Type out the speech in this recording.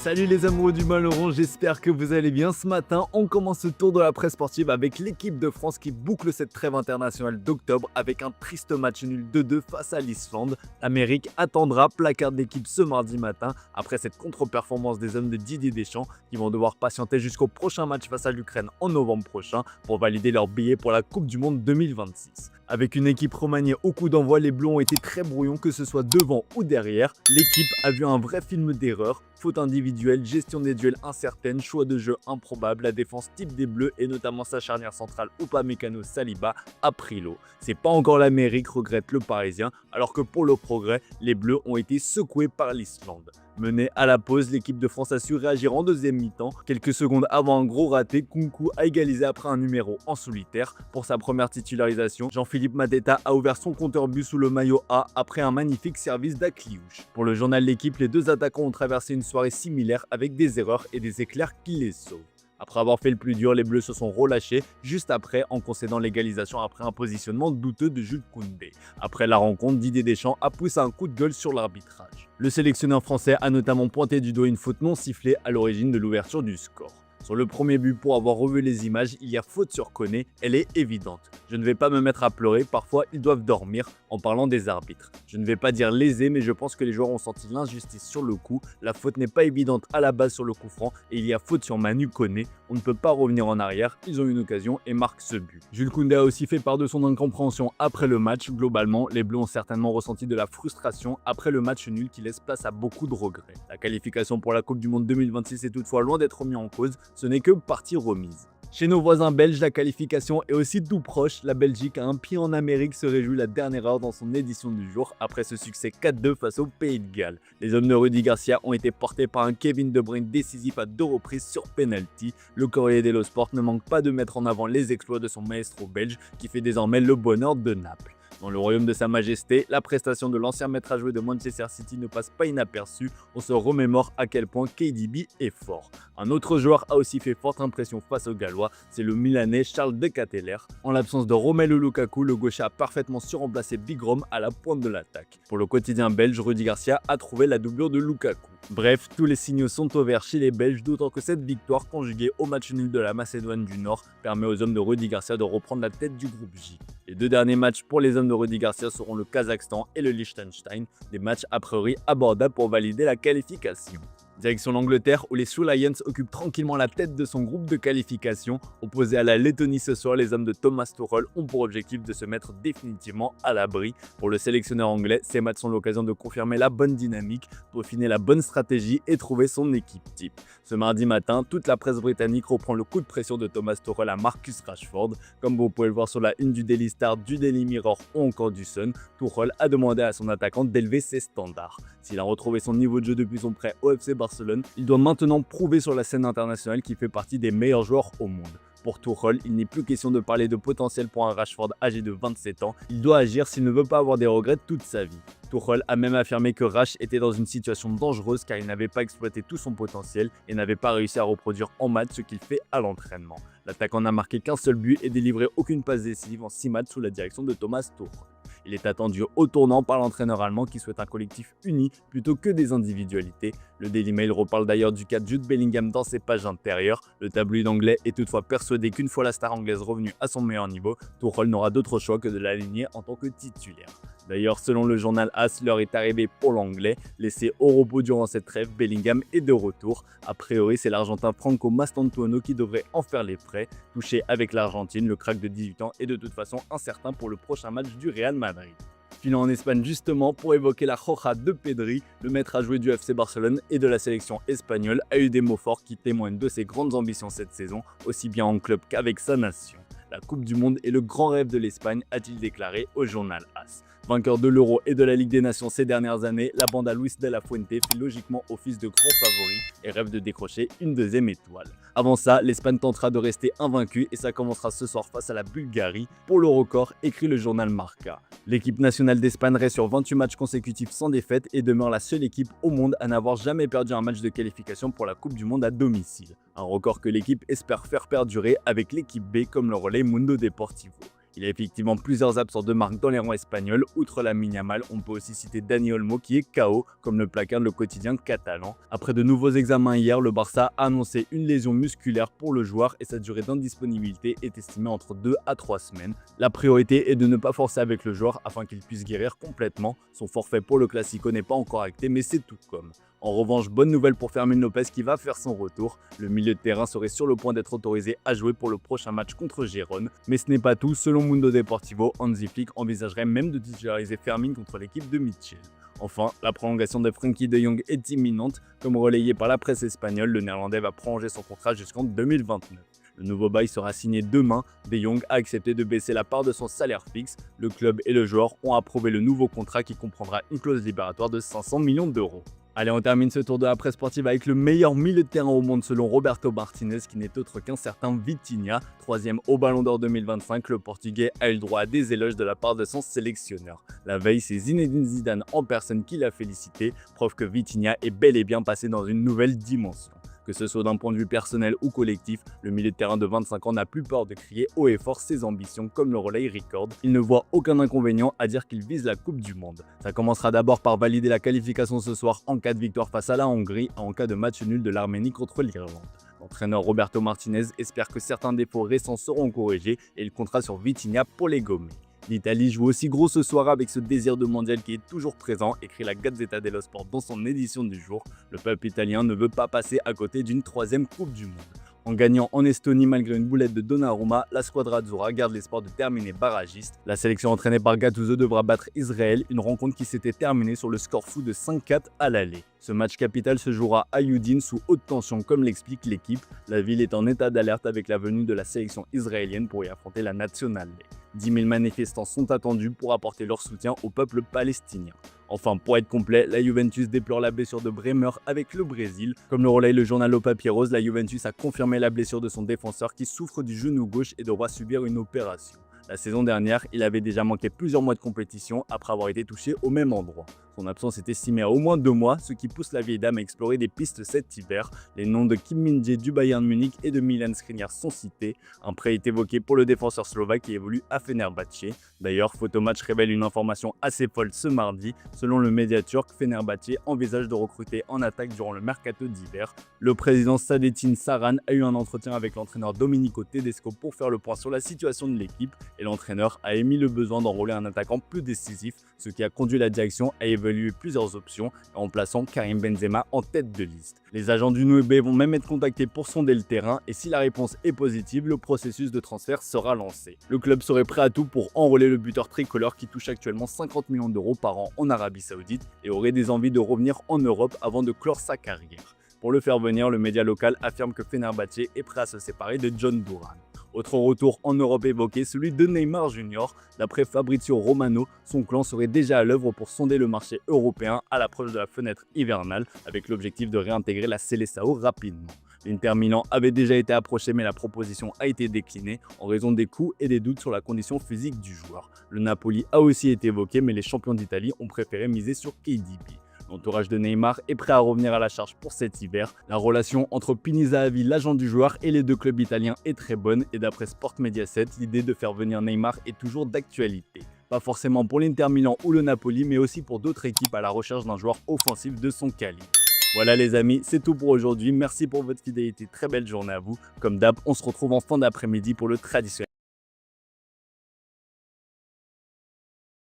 Salut les amoureux du ballon, j'espère que vous allez bien. Ce matin, on commence ce tour de la presse sportive avec l'équipe de France qui boucle cette trêve internationale d'octobre avec un triste match nul 2-2 face à l'Islande. L'Amérique attendra placard d'équipe ce mardi matin après cette contre-performance des hommes de Didier Deschamps qui vont devoir patienter jusqu'au prochain match face à l'Ukraine en novembre prochain pour valider leur billet pour la Coupe du Monde 2026. Avec une équipe remaniée au coup d'envoi, les Bleus ont été très brouillons que ce soit devant ou derrière. L'équipe a vu un vrai film d'erreur. Faute individuelle, gestion des duels incertaine, choix de jeu improbable, la défense type des Bleus et notamment sa charnière centrale Upamecano Saliba a pris l'eau. C'est pas encore l'Amérique, regrette le Parisien, alors que pour le progrès, les Bleus ont été secoués par l'Islande. Menée à la pause, l'équipe de France a su réagir en deuxième mi-temps. Quelques secondes avant un gros raté, Kunku a égalisé après un numéro en solitaire. Pour sa première titularisation, Jean-Philippe Mateta a ouvert son compteur but sous le maillot A après un magnifique service d'Akliouche. Pour le journal L'équipe, les deux attaquants ont traversé une soirée similaire avec des erreurs et des éclairs qui les sauvent. Après avoir fait le plus dur, les Bleus se sont relâchés juste après en concédant l'égalisation après un positionnement douteux de Jules Koundé. Après la rencontre, Didier Deschamps a poussé un coup de gueule sur l'arbitrage. Le sélectionneur français a notamment pointé du doigt une faute non sifflée à l'origine de l'ouverture du score. Sur le premier but, pour avoir revu les images, il y a faute sur Koné, elle est évidente. Je ne vais pas me mettre à pleurer, parfois ils doivent dormir en parlant des arbitres. Je ne vais pas dire lésé, mais je pense que les joueurs ont senti l'injustice sur le coup. La faute n'est pas évidente à la base sur le coup franc et il y a faute sur Manu Koné. On ne peut pas revenir en arrière, ils ont une occasion et marquent ce but. Jules Koundé a aussi fait part de son incompréhension après le match. Globalement, les Bleus ont certainement ressenti de la frustration après le match nul qui laisse place à beaucoup de regrets. La qualification pour la Coupe du Monde 2026 est toutefois loin d'être remise en cause. Ce n'est que partie remise. Chez nos voisins belges, la qualification est aussi tout proche. La Belgique a un pied en Amérique, se réjouit la dernière heure dans son édition du jour après ce succès 4-2 face au Pays de Galles. Les hommes de Rudy Garcia ont été portés par un Kevin De Bruyne décisif à 2 reprises sur penalty. Le Corriere dello Sport ne manque pas de mettre en avant les exploits de son maestro belge qui fait désormais le bonheur de Naples. Dans le royaume de sa majesté, la prestation de l'ancien maître à jouer de Manchester City ne passe pas inaperçue. On se remémore à quel point KDB est fort. Un autre joueur a aussi fait forte impression face aux Gallois, c'est le Milanais Charles De Ketelaere. En l'absence de Romelu Lukaku, le gaucher a parfaitement surremplacé Big Rom à la pointe de l'attaque. Pour le quotidien belge, Rudy Garcia a trouvé la doublure de Lukaku. Bref, tous les signaux sont au vert chez les Belges, d'autant que cette victoire conjuguée au match nul de la Macédoine du Nord permet aux hommes de Rudy Garcia de reprendre la tête du groupe J. Les deux derniers matchs pour les hommes de Rudy Garcia seront le Kazakhstan et le Liechtenstein, des matchs a priori abordables pour valider la qualification. Direction l'Angleterre où les Sue Lions occupent tranquillement la tête de son groupe de qualification. Opposés à la Lettonie ce soir, les hommes de Thomas Tuchel ont pour objectif de se mettre définitivement à l'abri. Pour le sélectionneur anglais, ces matchs sont l'occasion de confirmer la bonne dynamique, peaufiner la bonne stratégie et trouver son équipe type. Ce mardi matin, toute la presse britannique reprend le coup de pression de Thomas Tuchel à Marcus Rashford. Comme vous pouvez le voir sur la une du Daily Star, du Daily Mirror ou encore du Sun, Tuchel a demandé à son attaquant d'élever ses standards. S'il a retrouvé son niveau de jeu depuis son prêt au FC Barcelone, il doit maintenant prouver sur la scène internationale qu'il fait partie des meilleurs joueurs au monde. Pour Tuchel, il n'est plus question de parler de potentiel pour un Rashford âgé de 27 ans, il doit agir s'il ne veut pas avoir des regrets toute sa vie. Tuchel a même affirmé que Rash était dans une situation dangereuse car il n'avait pas exploité tout son potentiel et n'avait pas réussi à reproduire en match ce qu'il fait à l'entraînement. L'attaquant n'a marqué qu'un seul but et délivré aucune passe décisive en 6 matchs sous la direction de Thomas Tuchel. Il est attendu au tournant par l'entraîneur allemand qui souhaite un collectif uni plutôt que des individualités. Le Daily Mail reparle d'ailleurs du cas de Jude Bellingham dans ses pages intérieures. Le tabloïd anglais est toutefois persuadé qu'une fois la star anglaise revenue à son meilleur niveau, Tuchel n'aura d'autre choix que de l'aligner en tant que titulaire. D'ailleurs, selon le journal AS, l'heure est arrivée pour l'anglais. Laissé au repos durant cette trêve, Bellingham est de retour. A priori, c'est l'Argentin Franco Mastantuono qui devrait en faire les frais. Touché avec l'Argentine, le crack de 18 ans est de toute façon incertain pour le prochain match du Real Madrid. Filant en Espagne justement pour évoquer la Roja de Pedri, le maître à jouer du FC Barcelone et de la sélection espagnole a eu des mots forts qui témoignent de ses grandes ambitions cette saison, aussi bien en club qu'avec sa nation. La Coupe du Monde est le grand rêve de l'Espagne, a-t-il déclaré au journal AS. Vainqueur de l'Euro et de la Ligue des Nations ces dernières années, la bande à Luis de la Fuente fait logiquement office de grand favori et rêve de décrocher une deuxième étoile. Avant ça, l'Espagne tentera de rester invaincue et ça commencera ce soir face à la Bulgarie. Pour le record, écrit le journal Marca. L'équipe nationale d'Espagne reste sur 28 matchs consécutifs sans défaite et demeure la seule équipe au monde à n'avoir jamais perdu un match de qualification pour la Coupe du Monde à domicile. Un record que l'équipe espère faire perdurer avec l'équipe B comme le relais Mundo Deportivo. Il y a effectivement plusieurs absents de marque dans les rangs espagnols. Outre Lamine Yamal, on peut aussi citer Dani Olmo qui est KO, comme le placard le quotidien catalan. Après de nouveaux examens hier, le Barça a annoncé une lésion musculaire pour le joueur et sa durée d'indisponibilité est estimée entre 2 à 3 semaines. La priorité est de ne pas forcer avec le joueur afin qu'il puisse guérir complètement. Son forfait pour le Classico n'est pas encore acté, mais c'est tout comme. En revanche, bonne nouvelle pour Fermín López qui va faire son retour. Le milieu de terrain serait sur le point d'être autorisé à jouer pour le prochain match contre Gérone. Mais ce n'est pas tout, selon Mundo Deportivo, Hansi Flick envisagerait même de titulariser Fermín contre l'équipe de Mitchell. Enfin, la prolongation de Frenkie de Jong est imminente. Comme relayé par la presse espagnole, le Néerlandais va prolonger son contrat jusqu'en 2029. Le nouveau bail sera signé demain. De Jong a accepté de baisser la part de son salaire fixe. Le club et le joueur ont approuvé le nouveau contrat qui comprendra une clause libératoire de 500 millions d'euros. Allez, on termine ce tour de la presse sportive avec le meilleur milieu de terrain au monde selon Roberto Martinez, qui n'est autre qu'un certain Vitinha. 3e au Ballon d'Or 2025, le Portugais a eu le droit à des éloges de la part de son sélectionneur. La veille, c'est Zinedine Zidane en personne qui l'a félicité, preuve que Vitinha est bel et bien passé dans une nouvelle dimension. Que ce soit d'un point de vue personnel ou collectif, le milieu de terrain de 25 ans n'a plus peur de crier haut et fort ses ambitions comme le relaye Record. Il ne voit aucun inconvénient à dire qu'il vise la Coupe du Monde. Ça commencera d'abord par valider la qualification ce soir en cas de victoire face à la Hongrie et en cas de match nul de l'Arménie contre l'Irlande. L'entraîneur Roberto Martinez espère que certains défauts récents seront corrigés et il comptera sur Vitinha pour les gommer. L'Italie joue aussi gros ce soir avec ce désir de mondial qui est toujours présent, écrit la Gazzetta dello Sport dans son édition du jour. Le peuple italien ne veut pas passer à côté d'une 3e Coupe du Monde. En gagnant en Estonie malgré une boulette de Donnarumma, la squadra azzurra garde l'espoir de terminer barragiste. La sélection entraînée par Gattuso devra battre Israël, une rencontre qui s'était terminée sur le score fou de 5-4 à l'aller. Ce match capital se jouera à Yudin sous haute tension comme l'explique l'équipe. La ville est en état d'alerte avec la venue de la sélection israélienne pour y affronter la Nationale. 10 000 manifestants sont attendus pour apporter leur soutien au peuple palestinien. Enfin, pour être complet, la Juventus déplore la blessure de Bremer avec le Brésil. Comme le relaye le journal Lo Papyrus, la Juventus a confirmé la blessure de son défenseur qui souffre du genou gauche et devra subir une opération. La saison dernière, il avait déjà manqué plusieurs mois de compétition après avoir été touché au même endroit. Son absence est estimée à au moins 2 mois, ce qui pousse la vieille dame à explorer des pistes cet hiver. Les noms de Kim Min-jae du Bayern Munich et de Milan Skriniar sont cités. Un prêt est évoqué pour le défenseur slovaque qui évolue à Fenerbahçe. D'ailleurs, Photomatch révèle une information assez folle ce mardi. Selon le média turc, Fenerbahçe envisage de recruter en attaque durant le mercato d'hiver. Le président Saadettin Saran a eu un entretien avec l'entraîneur Domenico Tedesco pour faire le point sur la situation de l'équipe et l'entraîneur a émis le besoin d'enrôler un attaquant plus décisif, ce qui a conduit la direction à évaluer plusieurs options en plaçant Karim Benzema en tête de liste. Les agents du Nube vont même être contactés pour sonder le terrain et si la réponse est positive, le processus de transfert sera lancé. Le club serait prêt à tout pour enrôler le buteur tricolore qui touche actuellement 50 millions d'euros par an en Arabie Saoudite et aurait des envies de revenir en Europe avant de clore sa carrière. Pour le faire venir, le média local affirme que Fenerbahçe est prêt à se séparer de John Duran. Autre retour en Europe évoqué, celui de Neymar Junior. D'après Fabrizio Romano, son clan serait déjà à l'œuvre pour sonder le marché européen à l'approche de la fenêtre hivernale, avec l'objectif de réintégrer la Seleção rapidement. L'Inter Milan avait déjà été approché mais la proposition a été déclinée en raison des coûts et des doutes sur la condition physique du joueur. Le Napoli a aussi été évoqué mais les champions d'Italie ont préféré miser sur KDB. L'entourage de Neymar est prêt à revenir à la charge pour cet hiver. La relation entre Pini Zahavi, l'agent du joueur, et les deux clubs italiens est très bonne et d'après Sport Mediaset, l'idée de faire venir Neymar est toujours d'actualité. Pas forcément pour l'Inter Milan ou le Napoli, mais aussi pour d'autres équipes à la recherche d'un joueur offensif de son calibre. Voilà les amis, c'est tout pour aujourd'hui. Merci pour votre fidélité, très belle journée à vous. Comme d'hab, on se retrouve en fin d'après-midi pour le traditionnel